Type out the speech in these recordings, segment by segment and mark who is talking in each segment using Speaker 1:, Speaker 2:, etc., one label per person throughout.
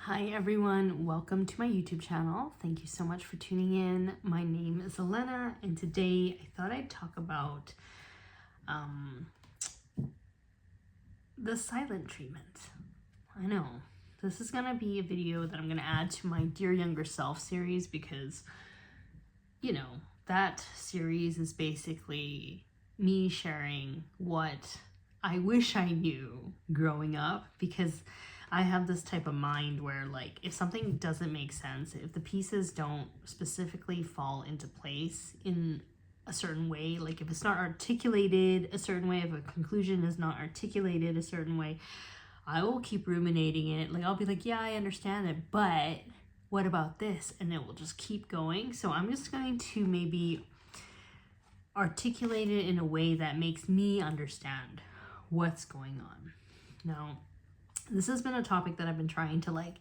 Speaker 1: Hi everyone, welcome to my YouTube channel. Thank you so much for tuning in. My name is Elena and today I thought I'd talk about the silent treatment. I know, this is gonna be a video that I'm gonna add to my Dear Younger Self series because, you know, that series is basically me sharing what I wish I knew growing up, because I have this type of mind where, like, if something doesn't make sense, if the pieces don't specifically fall into place in a certain way, like if it's not articulated a certain way, if a conclusion is not articulated a certain way, I will keep ruminating it. Like, I'll be like, yeah, I understand it, but what about this? And it will just keep going. So I'm just going to maybe articulate it in a way that makes me understand what's going on. Now, this has been a topic that I've been trying to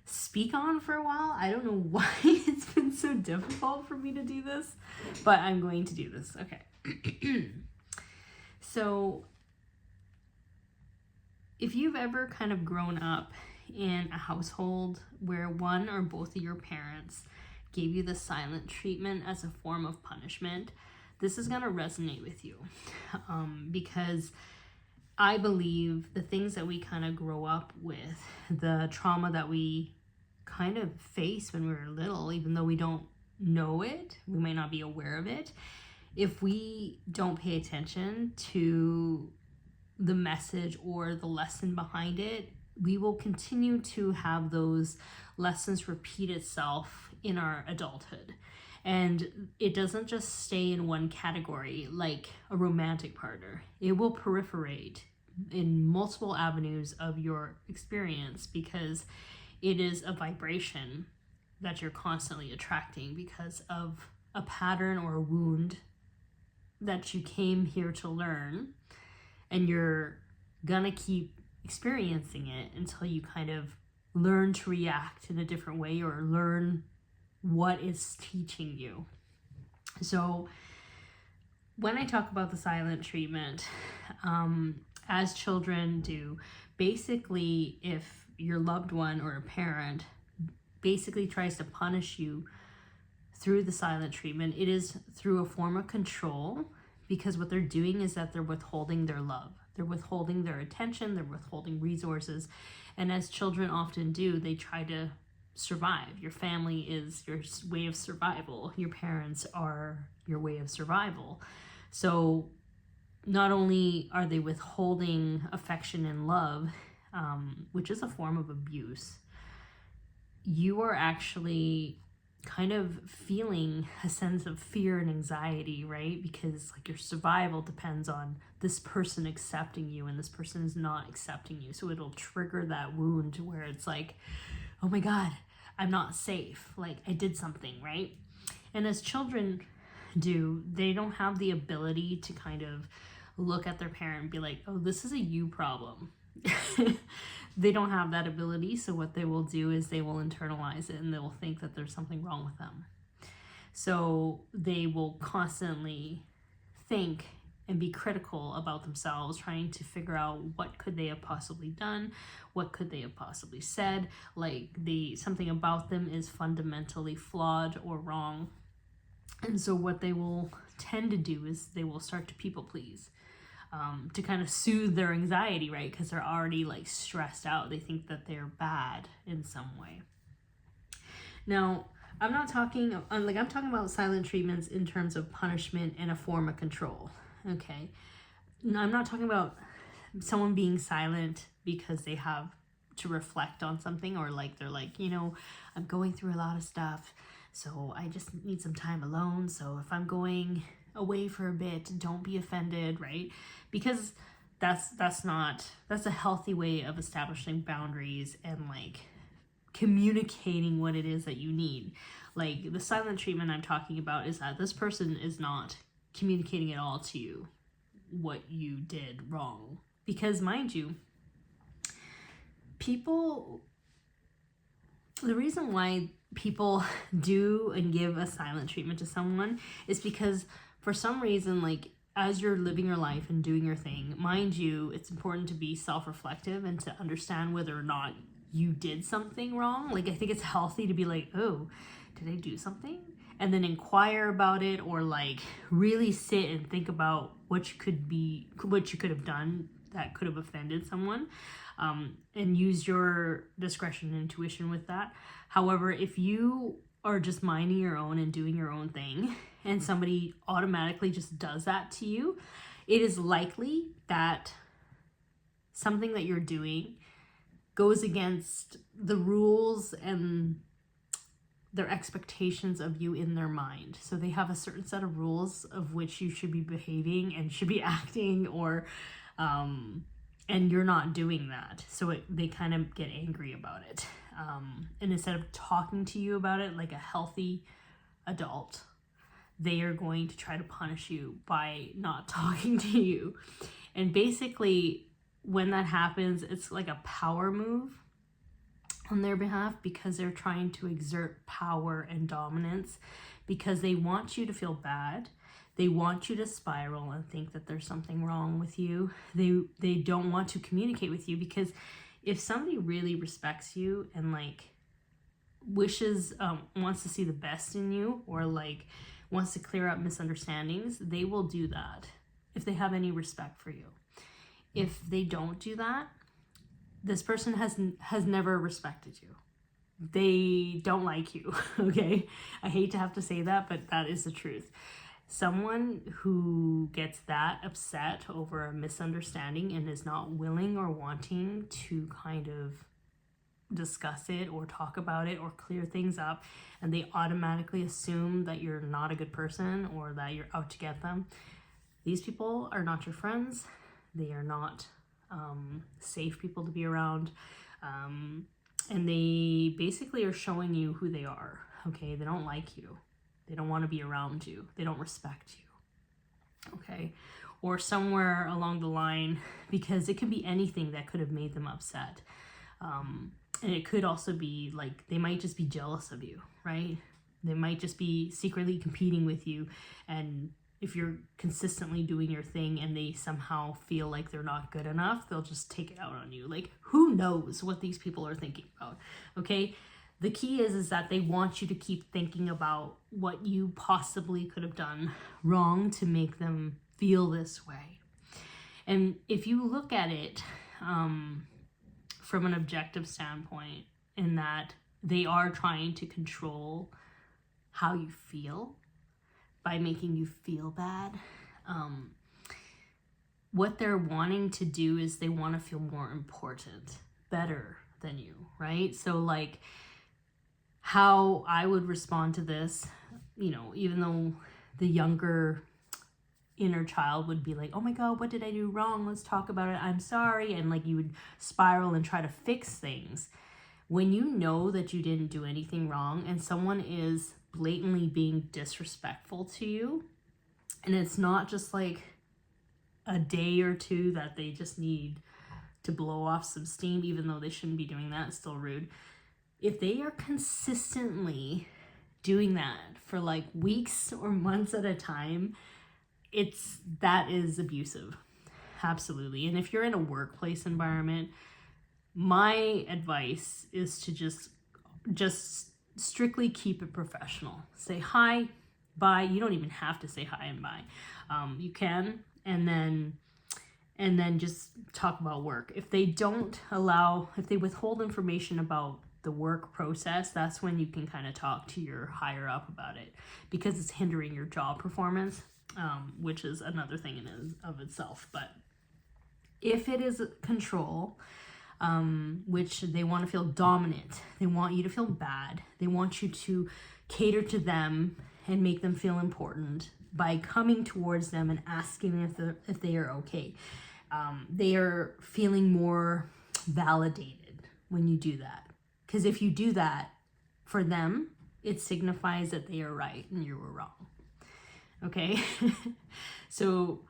Speaker 1: speak on for a while. I don't know why it's been so difficult for me to do this, but I'm going to do this. Okay. So if you've ever kind of grown up in a household where one or both of your parents gave you the silent treatment as a form of punishment, this is going to resonate with you, because I believe the things that we kind of grow up with, the trauma that we kind of face when we were little, even though we don't know it, we might not be aware of it, if we don't pay attention to the message or the lesson behind it, we will continue to have those lessons repeat itself in our adulthood. And it doesn't just stay in one category like a romantic partner. It will proliferate in multiple avenues of your experience because it is a vibration that you're constantly attracting because of a pattern or a wound that you came here to learn, and you're gonna keep experiencing it until you kind of learn to react in a different way or learn what it's teaching you. So when I talk about the silent treatment, as children do, basically if your loved one or a parent basically tries to punish you through the silent treatment, it is through a form of control, because what they're doing is that they're withholding their love. They're withholding their attention, they're withholding resources. And as children often do, they try to survive. Your family is your way of survival. Your parents are your way of survival. So not only are they withholding affection and love, which is a form of abuse, you are actually kind of feeling a sense of fear and anxiety, right? Because like your survival depends on this person accepting you, and this person is not accepting you. So it'll trigger that wound where it's like, oh my God, I'm not safe. Like I did something, right? And as children do, they don't have the ability to kind of look at their parent and be like, oh, this is a you problem. They don't have that ability. So what they will do is they will internalize it and they will think that there's something wrong with them. So they will constantly think and be critical about themselves, trying to figure out what could they have possibly done, what could they have possibly said, like something about them is fundamentally flawed or wrong. And so what they will tend to do is they will start to people please, to kind of soothe their anxiety, right? Because they're already like stressed out. They think that they're bad in some way. Now, I'm talking about silent treatments in terms of punishment and a form of control. Okay. No, I'm not talking about someone being silent because they have to reflect on something, or like they're like, I'm going through a lot of stuff, so I just need some time alone. So if I'm going away for a bit, don't be offended, right? Because that's a healthy way of establishing boundaries and like communicating what it is that you need. Like the silent treatment I'm talking about is that this person is not communicating at all to you what you did wrong. Because mind you, the reason why people do and give a silent treatment to someone is because for some reason, like as you're living your life and doing your thing, mind you, it's important to be self-reflective and to understand whether or not you did something wrong. Like, I think it's healthy to be like, oh, did I do something? And then inquire about it, or like really sit and think about what you could have done that could have offended someone, and use your discretion and intuition with that. However, if you are just minding your own and doing your own thing, and somebody automatically just does that to you, it is likely that something that you're doing goes against the rules and their expectations of you in their mind. So they have a certain set of rules of which you should be behaving and should be acting, or and you're not doing that. So they kind of get angry about it. And instead of talking to you about it like a healthy adult, they are going to try to punish you by not talking to you. And basically, when that happens, it's like a power move on their behalf, because they're trying to exert power and dominance, because they want you to feel bad. They want you to spiral and think that there's something wrong with you. They don't want to communicate with you, because if somebody really respects you and like wishes, wants to see the best in you, or like wants to clear up misunderstandings, they will do that if they have any respect for you. If they don't do that, this person has never respected you. They don't like you, okay? I hate to have to say that, but that is the truth. Someone who gets that upset over a misunderstanding and is not willing or wanting to kind of discuss it or talk about it or clear things up, and they automatically assume that you're not a good person or that you're out to get them, these people are not your friends. They are not safe people to be around, and they basically are showing you who they are. Okay, they don't like you, they don't want to be around you, they don't respect you. Okay, or somewhere along the line, because it could be anything that could have made them upset, and it could also be like they might just be jealous of you, right? They might just be secretly competing with you, and if you're consistently doing your thing and they somehow feel like they're not good enough, they'll just take it out on you. Like, who knows what these people are thinking about, okay? The key is that they want you to keep thinking about what you possibly could have done wrong to make them feel this way. And if you look at it from an objective standpoint, in that they are trying to control how you feel, by making you feel bad. What they're wanting to do is they want to feel more important, better than you, right? So like how I would respond to this, you know, even though the younger inner child would be like, oh my God, what did I do wrong? Let's talk about it. I'm sorry. And like you would spiral and try to fix things. When you know that you didn't do anything wrong and someone is blatantly being disrespectful to you, and it's not just like a day or two that they just need to blow off some steam, even though they shouldn't be doing that, it's still rude. If they are consistently doing that for like weeks or months at a time, that is abusive. Absolutely. And if you're in a workplace environment, my advice is to just strictly keep it professional. Say hi, bye. You don't even have to say hi and bye. You can, and then just talk about work. If they withhold information about the work process, that's when you can kind of talk to your higher up about it, because it's hindering your job performance, which is another thing in and of itself. But if it is control, which they want to feel dominant, they want you to feel bad, they want you to cater to them and make them feel important by coming towards them and asking if they are okay. They are feeling more validated when you do that, because if you do that for them, it signifies that they are right and you were wrong. Okay. So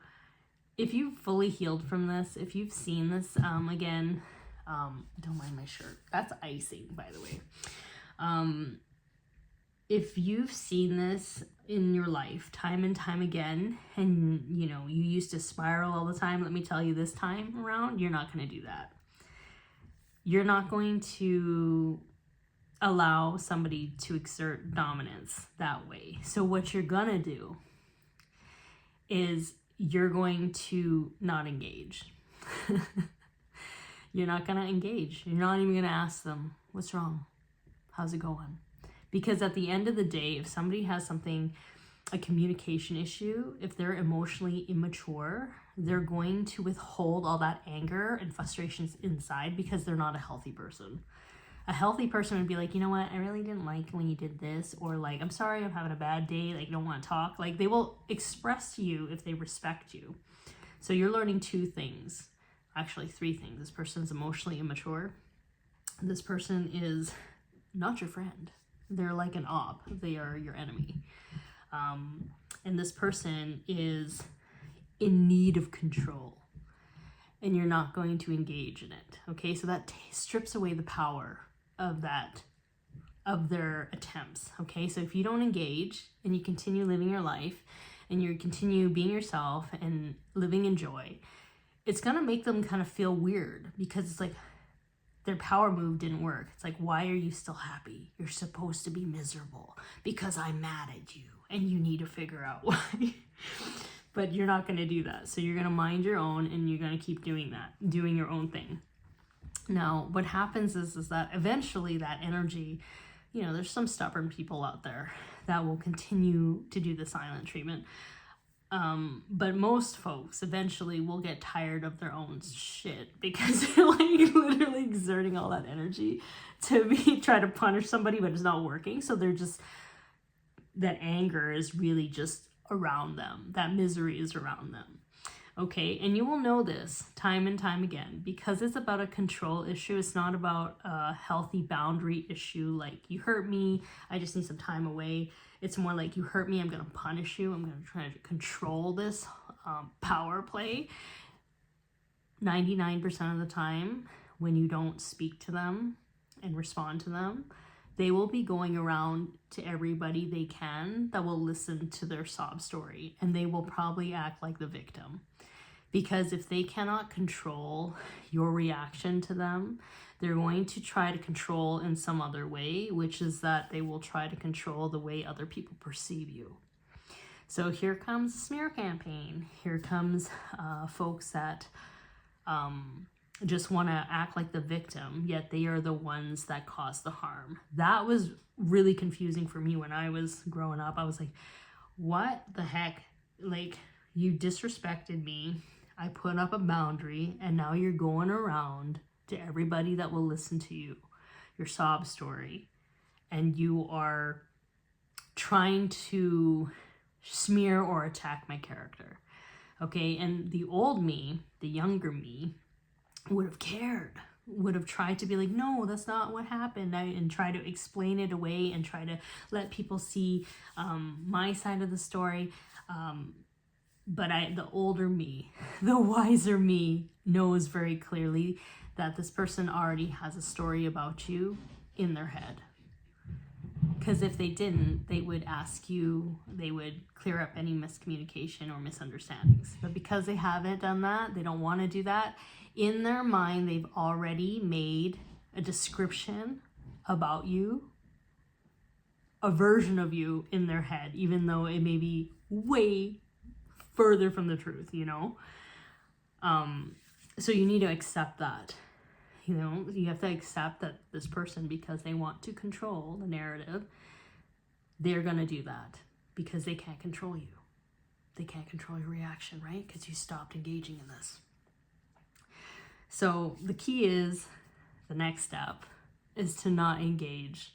Speaker 1: if you've fully healed from this, if you've seen this, again, don't mind my shirt. That's icing, by the way. If you've seen this in your life time and time again, and you know, you used to spiral all the time, let me tell you, this time around, you're not going to do that. you're not going to allow somebody to exert dominance that way. So what you're gonna do is you're going to not engage. You're not gonna engage. You're not even gonna ask them, what's wrong? How's it going? Because at the end of the day, if somebody has something, a communication issue, if they're emotionally immature, they're going to withhold all that anger and frustrations inside because they're not a healthy person. A healthy person would be like, you know what, I really didn't like when you did this, or like, I'm sorry, I'm having a bad day, like, don't want to talk. Like, they will express to you if they respect you. So you're learning 2 things, actually 3 things. This person is emotionally immature. This person is not your friend. They're like an op. They are your enemy. And this person is in need of control, and you're not going to engage in it. Okay, so that strips away the power of their attempts. Okay, so if you don't engage and you continue living your life and you continue being yourself and living in joy, it's gonna make them kind of feel weird, because it's like their power move didn't work. It's like, why are you still happy? You're supposed to be miserable because I'm mad at you and you need to figure out why. But you're not going to do that. So you're going to mind your own, and you're going to keep doing that, doing your own thing. Now, what happens is that eventually that energy, you know, there's some stubborn people out there that will continue to do the silent treatment. But most folks eventually will get tired of their own shit, because they're like literally exerting all that energy to try to punish somebody, but it's not working. So they're just, that anger is really just around them. That misery is around them. Okay, and you will know this time and time again, because it's about a control issue. It's not about a healthy boundary issue, like, you hurt me, I just need some time away. It's more like, you hurt me, I'm going to punish you. I'm going to try to control this power play. 99% of the time, when you don't speak to them and respond to them, they will be going around to everybody they can that will listen to their sob story, and they will probably act like the victim. Because if they cannot control your reaction to them, they're going to try to control in some other way, which is that they will try to control the way other people perceive you. So here comes a smear campaign. Here comes folks that just want to act like the victim, yet they are the ones that cause the harm. That was really confusing for me when I was growing up. I was like, what the heck? Like, you disrespected me. I put up a boundary, and now you're going around to everybody that will listen to you, your sob story, and you are trying to smear or attack my character. Okay, and the old me, the younger me, would have cared, would have tried to be like, no, that's not what happened, and try to explain it away and try to let people see my side of the story. But the older me, the wiser me, knows very clearly that this person already has a story about you in their head. Because if they didn't, they would ask you, they would clear up any miscommunication or misunderstandings. But because they haven't done that, they don't want to do that, in their mind, they've already made a description about you, a version of you in their head, even though it may be way further from the truth, you know? So you need to accept that. You know, you have to accept that this person, because they want to control the narrative, they're going to do that because they can't control you. They can't control your reaction, right? Because you stopped engaging in this. So the key is, the next step is to not engage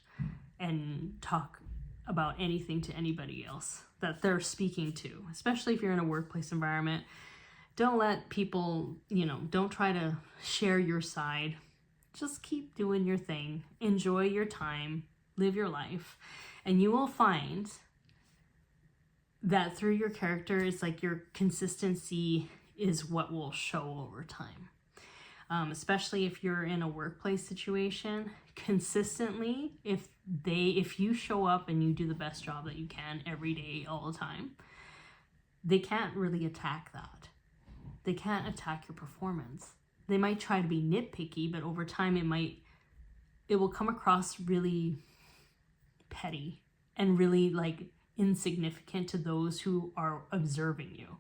Speaker 1: and talk about anything to anybody else that they're speaking to, especially if you're in a workplace environment. Don't let people, you know, don't try to share your side. Just keep doing your thing. Enjoy your time. Live your life. And you will find that through your character, it's like your consistency is what will show over time. Especially if you're in a workplace situation, consistently, if you show up and you do the best job that you can every day, all the time, they can't really attack that. They can't attack your performance. they might try to be nitpicky, but over time it will come across really petty and really like insignificant to those who are observing you,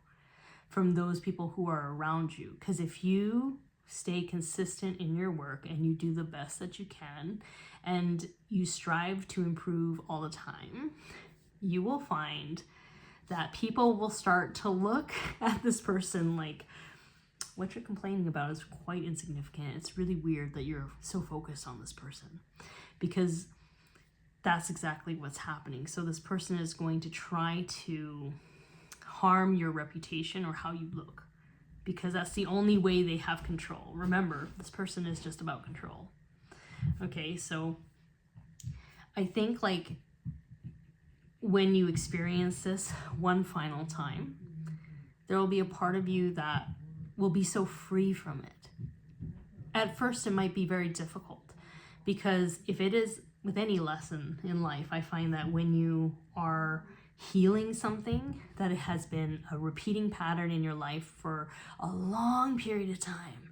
Speaker 1: from those people who are around you. Because if you stay consistent in your work and you do the best that you can and you strive to improve all the time, you will find that people will start to look at this person like, what you're complaining about is quite insignificant. It's really weird that you're so focused on this person, because that's exactly what's happening. So this person is going to try to harm your reputation or how you look, because that's the only way they have control. Remember, this person is just about control. Okay, so I think like when you experience this one final time, there will be a part of you that will be so free from it. At first, it might be very difficult, because if it is with any lesson in life, I find that when you are healing something that it has been a repeating pattern in your life for a long period of time,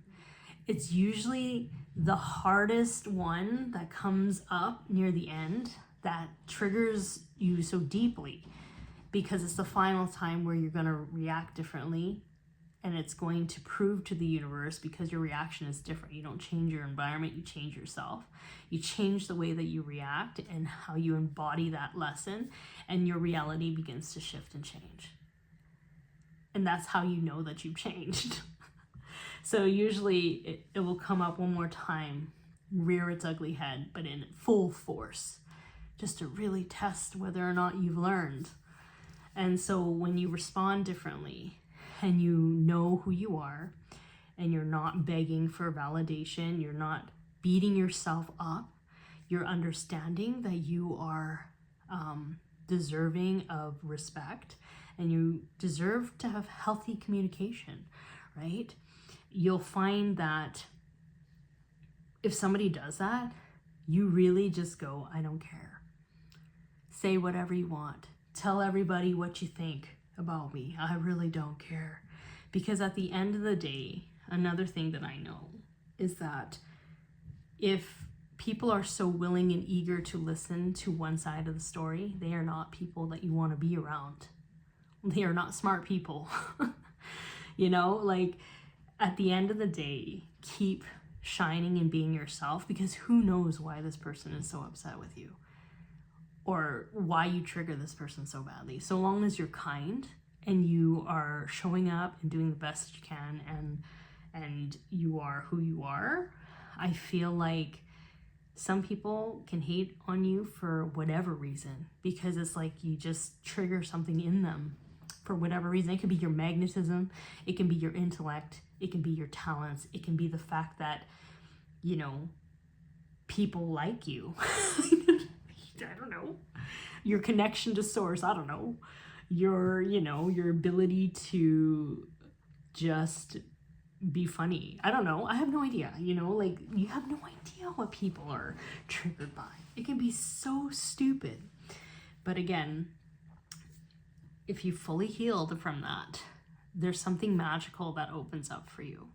Speaker 1: it's usually the hardest one that comes up near the end that triggers you so deeply, because it's the final time where you're going to react differently, and it's going to prove to the universe, because your reaction is different. You don't change your environment, you change yourself. You change the way that you react and how you embody that lesson, and your reality begins to shift and change. And that's how you know that you've changed. So usually it will come up one more time, rear its ugly head, but in full force, just to really test whether or not you've learned. And so when you respond differently, and you know who you are, and you're not begging for validation, you're not beating yourself up, you're understanding that you are deserving of respect, and you deserve to have healthy communication, right? You'll find that if somebody does that, you really just go, I don't care. Say whatever you want. Tell everybody what you think about me. I really don't care. Because at the end of the day, another thing that I know is that if people are so willing and eager to listen to one side of the story, they are not people that you want to be around. They are not smart people. You know, like at the end of the day, keep shining and being yourself, because who knows why this person is so upset with you, or why you trigger this person so badly. So long as you're kind and you are showing up and doing the best you can, and you are who you are, I feel like some people can hate on you for whatever reason, because it's like you just trigger something in them for whatever reason. It could be your magnetism, it can be your intellect, it can be your talents, it can be the fact that, you know, people like you. I don't know, your connection to source, I don't know, your ability to just be funny, I don't know, I have no idea, like you have no idea what people are triggered by. It can be so stupid. But again, if you fully healed from that, there's something magical that opens up for you,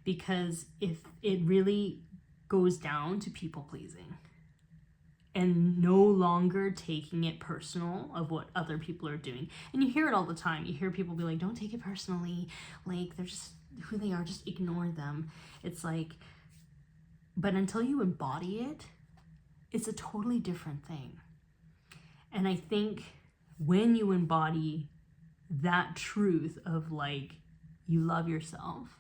Speaker 1: because if it really goes down to people pleasing and no longer taking it personal of what other people are doing. And you hear it all the time. You hear people be like, don't take it personally. Like, they're just who they are. Just ignore them. It's like, but until you embody it, it's a totally different thing. And I think when you embody that truth of like, you love yourself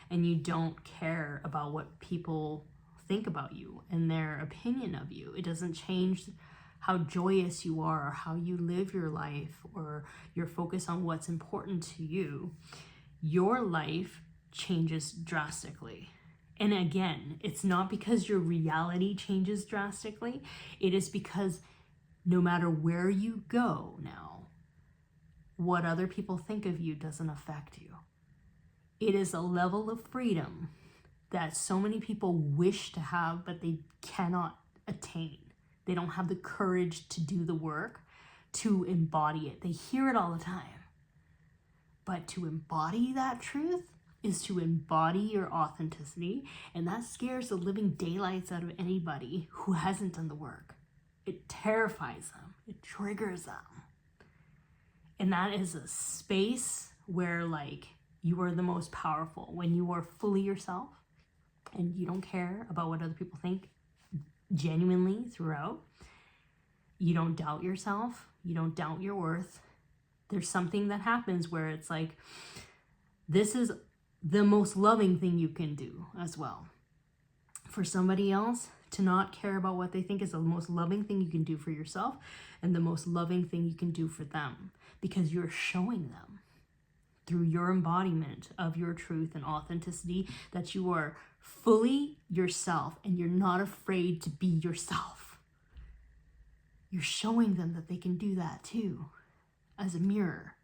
Speaker 1: and you don't care about what people think about you and their opinion of you, it doesn't change how joyous you are or how you live your life or your focus on what's important to you, your life changes drastically. And again, it's not because your reality changes drastically. It is because no matter where you go now, what other people think of you doesn't affect you. It is a level of freedom that so many people wish to have, but they cannot attain. They don't have the courage to do the work, to embody it. They hear it all the time. But to embody that truth, is to embody your authenticity, and that scares the living daylights out of anybody who hasn't done the work. It terrifies them. It triggers them. And that is a space where like you are the most powerful, when you are fully yourself and you don't care about what other people think genuinely throughout. You don't doubt yourself. You don't doubt your worth. There's something that happens where it's like, this is the most loving thing you can do as well. For somebody else to not care about what they think is the most loving thing you can do for yourself, and the most loving thing you can do for them, because you're showing them through your embodiment of your truth and authenticity that you are fully yourself and you're not afraid to be yourself. You're showing them that they can do that too, as a mirror.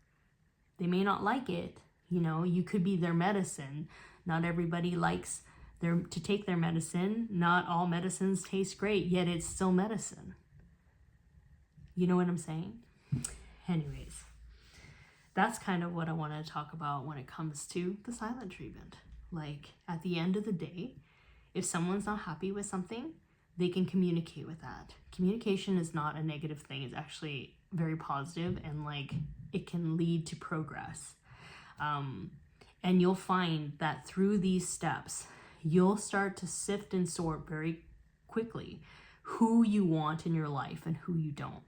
Speaker 1: They may not like it, you know, you could be their medicine. Not everybody likes to take their medicine. Not all medicines taste great, yet it's still medicine. You know what I'm saying? Anyways, that's kind of what I want to talk about when it comes to the silent treatment. Like, at the end of the day, if someone's not happy with something, they can communicate with that. Communication is not a negative thing. It's actually very positive, and like it can lead to progress. And you'll find that through these steps, you'll start to sift and sort very quickly who you want in your life and who you don't.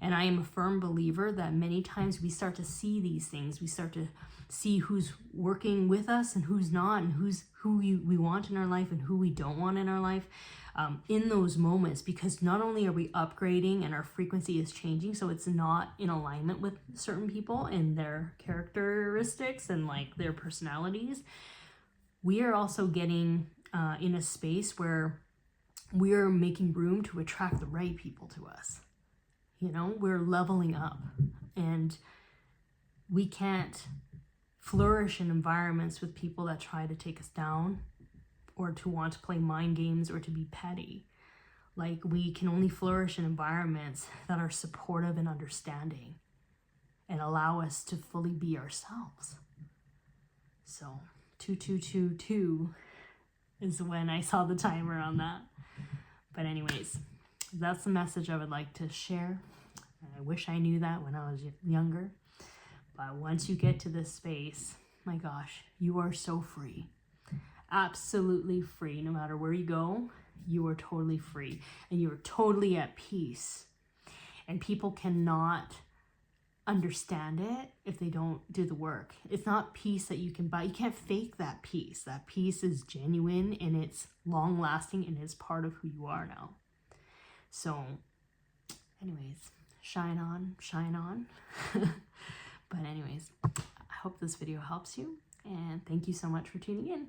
Speaker 1: And I am a firm believer that many times we start to see these things. We start to see who's working with us and who's not, and we want in our life and who we don't want in our life in those moments, because not only are we upgrading and our frequency is changing, so it's not in alignment with certain people and their characteristics and like their personalities, we are also getting in a space where we are making room to attract the right people to us. You know, we're leveling up, and we can't flourish in environments with people that try to take us down or to want to play mind games or to be petty. Like, we can only flourish in environments that are supportive and understanding and allow us to fully be ourselves. So 2222 is when I saw the timer on that. But anyways, that's the message I would like to share. I wish I knew that when I was younger. But once you get to this space, my gosh, you are so free. Absolutely free. No matter where you go, you are totally free. And you are totally at peace. And people cannot understand it if they don't do the work. It's not peace that you can buy. You can't fake that peace. That peace is genuine and it's long lasting and it's part of who you are now. So anyways, shine on, shine on. But anyways, I hope this video helps you, and thank you so much for tuning in.